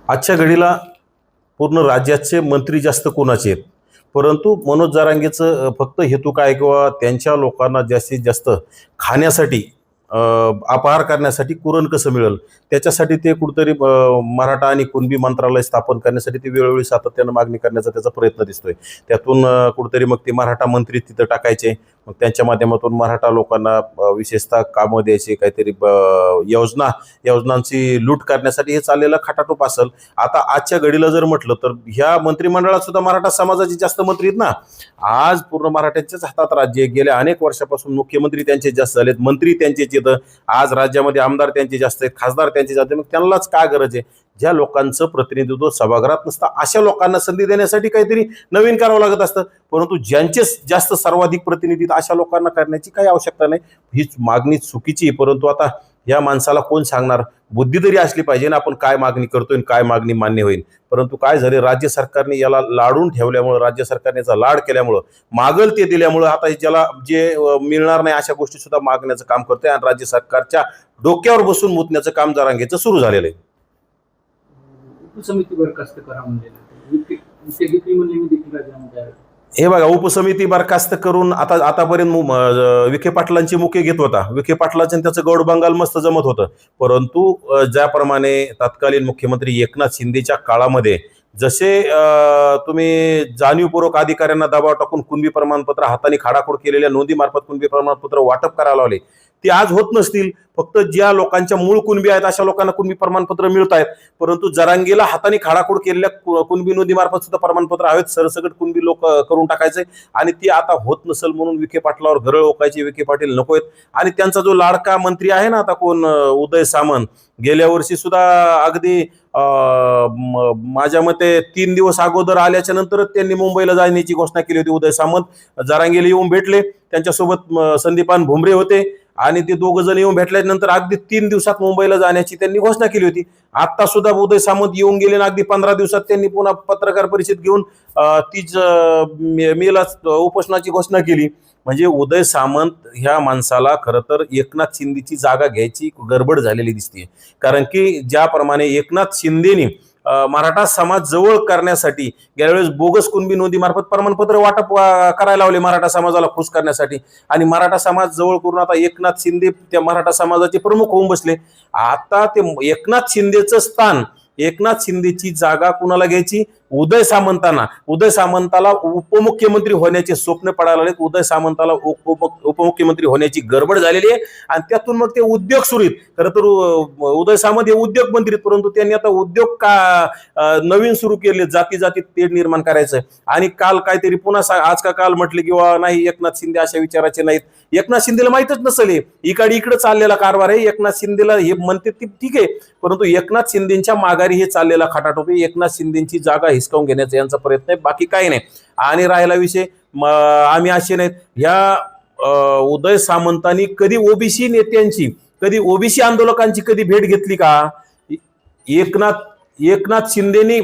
आजच्या घडीला पूर्ण राज्याचे मंत्री जास्त कोणाचे आहेत, परंतु मनोज जरांगेचं फक्त हेतू काय किंवा त्यांच्या लोकांना जास्तीत जास्त खाण्यासाठी अपहार करण्यासाठी कुरण कसं मिळेल त्याच्यासाठी ते कुठेतरी मराठा आणि कुणबी मंत्रालय स्थापन करण्यासाठी ते वेळोवेळी सातत्यानं मागणी करण्याचा त्याचा प्रयत्न दिसतोय. त्यातून कुठेतरी मग ते मराठा मंत्री तिथं टाकायचे, मग त्यांच्या माध्यमातून मराठा लोकांना विशेषतः कामं द्यायचे, काहीतरी योजनांची लूट करण्यासाठी हे चाललेलं खटाटोप असेल. आता आजच्या घडीला जर म्हटलं तर ह्या मंत्रिमंडळात सुद्धा मराठा समाजाचे जास्त मंत्री आहेत ना. आज पूर्ण मराठ्यांच्याच हातात राज्य आहे. गेल्या अनेक वर्षापासून मुख्यमंत्री त्यांचे जास्त झालेत, मंत्री त्यांचेच येतं, आज राज्यामध्ये आमदार त्यांचे जास्त आहेत, खासदार त्यांचे जास्त आहेत. मग त्यांनाच काय गरज आहे? ज्या लोकांचं प्रतिनिधित्व सभागृहात नसतं अशा लोकांना संधी देण्यासाठी काहीतरी नवीन करावं लागत असतं, परंतु ज्यांचे जास्त सर्वाधिक प्रतिनिधित्व अशा लोकांना करण्याची काही आवश्यकता नाही. हीच मागणी चुकीची. परंतु आता या माणसाला कोण सांगणार? बुद्धी तरी असली पाहिजे ना, आपण काय मागणी करतोय, काय मागणी मान्य होईल. परंतु काय झाले, राज्य सरकारने याला लाडून ठेवल्यामुळं, राज्य सरकारने याचा लाड केल्यामुळं, मागल ते दिल्यामुळं आता ज्याला जे मिळणार नाही अशा गोष्टी सुद्धा मागण्याचं काम करतोय आणि राज्य सरकारच्या डोक्यावर बसून मुतण्याचं काम जरांगेचं सुरू झालेलं आहे. उपसमिती बरखास्त करा म्हणजे हे बघा, उपसमिती बरखास्त करून आतापर्यंत विखे पाटलांची मुके घेत होता. विखे पाटलांचं त्याचं गौड बंगाल मस्त जमत होतं, परंतु ज्याप्रमाणे तत्कालीन मुख्यमंत्री एकनाथ शिंदेच्या काळामध्ये जसे तुम्ही जाणीवपूर्वक अधिकाऱ्यांना दबाव टाकून कुणबी प्रमाणपत्र हाताने खाडाखोड केलेल्या नोंदीमार्फत कुणबी प्रमाणपत्र वाटप करायला लावले, ते आज होत नसतील. फक्त ज्या लोकांच्या मूळ कुणबी आहेत अशा लोकांना कुणबी प्रमाणपत्र मिळत आहेत, परंतु जरांगेला हाताने खाडाखोड केलेल्या कुणबी नोंदीमार्फत सुद्धा प्रमाणपत्र हवेत. सरसकट कुणबी लोक करून टाकायचे आणि ते आता होत नसेल म्हणून विखे पाटलावर घरळ ओकायचे. विखे पाटील नको आहेत. आणि त्यांचा जो लाडका मंत्री आहे ना आता कोण, उदय सामंत, गेल्या वर्षी सुद्धा अगदी माझ्या मते 3 दिवस अगोदर आल्याच्या नंतरच त्यांनी मुंबईला जाण्याची घोषणा केली होती. उदय सामंत जरांगेला येऊन भेटले, त्यांच्यासोबत संदीपान भुमरे होते आणि ते दोघ जण येऊन भेटल्यानंतर अगदी 3 दिवसात मुंबईला जाण्याची त्यांनी घोषणा केली होती. आता सुद्धा उदय सामंत येऊन गेले ना अगदी 15 दिवसात त्यांनी पुन्हा पत्रकार परिषद घेऊन तीच मेला उपोषणाची घोषणा केली. म्हणजे उदय सामंत ह्या माणसाला खरं तर एकनाथ शिंदेची जागा घ्यायची गडबड झालेली दिसते. कारण की ज्याप्रमाणे एकनाथ शिंदेनी मराठा समाज जवळ करण्यासाठी गेल्या वेळेस बोगस कुणबी नोंदीमार्फत प्रमाणपत्र वाटप करायला लावले मराठा समाजाला खुश करण्यासाठी, आणि मराठा समाज जवळ करून आता एकनाथ शिंदे त्या मराठा समाजाचे प्रमुख होऊन बसले. आता ते एकनाथ शिंदेचं स्थान, एकनाथ शिंदेची जागा कुणाला घ्यायची? उदय सामंतांना. उदय सामंताला उपमुख्यमंत्री होण्याचे स्वप्न पडायला लागले. उदय सामंताला उपमुख्यमंत्री होण्याची गडबड झालेली आहे आणि त्यातून मग ते उद्योग सुरू आहेत. खरं तर उदय सामंत हे उद्योग मंत्री, परंतु त्यांनी आता उद्योग का नवीन सुरू केले, जाती जातीत तेढ निर्माण करायचं. आणि काल काहीतरी पुन्हा आज का काल म्हटले किंवा नाही एकनाथ शिंदे अशा विचाराचे नाहीत. एकनाथ शिंदेला माहितच नसेल इकडे चाललेला कारभार आहे. एकनाथ शिंदेला हे म्हणते ते ठीक आहे, परंतु एकनाथ शिंदेच्या माघारी हे चाललेला खटाटोप आहे. एकनाथ शिंदेची जागा हिसकावून घेण्याचा यांचा प्रयत्न आहे, बाकी काही नाही. आणि राहिला विषय, आम्ही असे नाहीत, ह्या उदय सामंतांनी कधी ओबीसी नेत्यांची, कधी ओबीसी आंदोलकांची कधी भेट घेतली का? एकनाथ शिंदेनी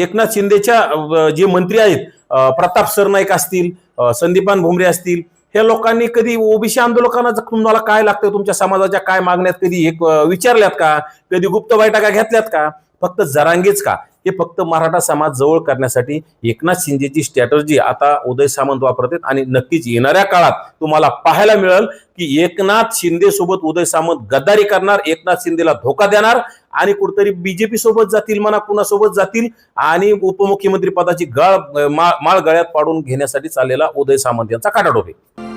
एकनाथ शिंदेच्या जे मंत्री आहेत, प्रताप सरनाईक असतील, संदीपान भुमरे असतील, ह्या लोकांनी कधी ओबीसी आंदोलकांना तुम्हाला काय लागतं, तुमच्या समाजाच्या काय मागण्यात कधी विचारल्यात का? कधी गुप्त बैठका घेतल्यात का? फक्त जरांगेच का? हे फक्त मराठा समाज जवळ करण्यासाठी एकनाथ शिंदेची स्ट्रॅटर्जी आता उदय सामंत वापरतात. आणि नक्कीच येणाऱ्या काळात तुम्हाला पाहायला मिळेल की एकनाथ शिंदे सोबत उदय सामंत गद्दारी करणार, एकनाथ शिंदेला धोका देणार आणि कुठेतरी बीजेपी सोबत जातील, म्हणा कुणासोबत जातील आणि उपमुख्यमंत्री पदाची माळ गळ्यात पाडून घेण्यासाठी चाललेला उदय सामंत यांचा खटाटोप आहे.